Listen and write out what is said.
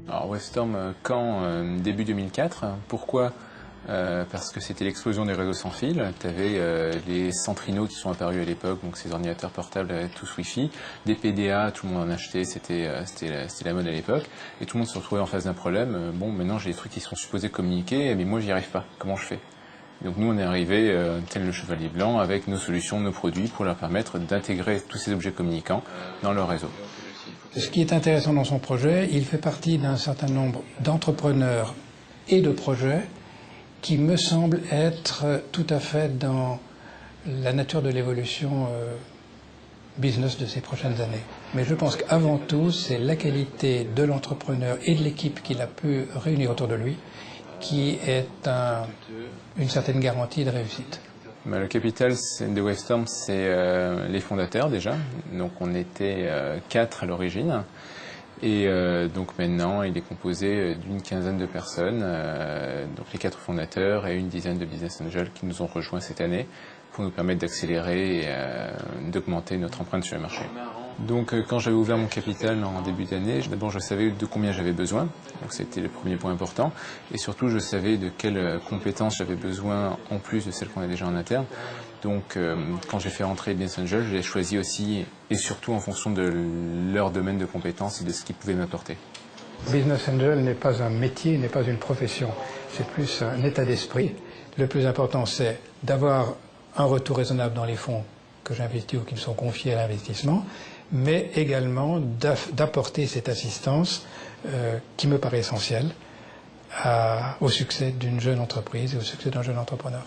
Alors Wavestorm, quand début 2004, pourquoi parce que c'était l'explosion des réseaux sans fil. Tu avais les Centrino qui sont apparus à l'époque, donc ces ordinateurs portables avec tous Wi-Fi, des PDA, tout le monde en achetait, c'était la mode à l'époque, et tout le monde se retrouvait en face d'un problème. Bon, maintenant j'ai des trucs qui sont supposés communiquer, mais moi j'y arrive pas, comment je fais? Donc nous on est arrivé, tel le chevalier blanc, avec nos solutions, nos produits, pour leur permettre d'intégrer tous ces objets communicants dans leur réseau. Ce qui est intéressant dans son projet, il fait partie d'un certain nombre d'entrepreneurs et de projets qui me semblent être tout à fait dans la nature de l'évolution business de ces prochaines années. Mais je pense qu'avant tout, c'est la qualité de l'entrepreneur et de l'équipe qu'il a pu réunir autour de lui qui est une certaine garantie de réussite. Le capital de Wavestorm, c'est les fondateurs déjà. Donc on était 4 à l'origine. Et donc maintenant, il est composé d'une quinzaine de personnes, donc les 4 fondateurs et une dizaine de business angels qui nous ont rejoints cette année pour nous permettre d'accélérer et d'augmenter notre empreinte sur le marché. Donc quand j'avais ouvert mon capital en début d'année, d'abord je savais de combien j'avais besoin, donc c'était le premier point important, et surtout je savais de quelles compétences j'avais besoin en plus de celles qu'on a déjà en interne. Donc quand j'ai fait rentrer les Business Angels, je les ai choisis aussi et surtout en fonction de leur domaine de compétences et de ce qu'ils pouvaient m'apporter. Business Angel n'est pas un métier, n'est pas une profession, c'est plus un état d'esprit. Le plus important c'est d'avoir un retour raisonnable dans les fonds que j'investis ou qui me sont confiés à l'investissement, mais également d'apporter cette assistance qui me paraît essentielle au succès d'une jeune entreprise et au succès d'un jeune entrepreneur.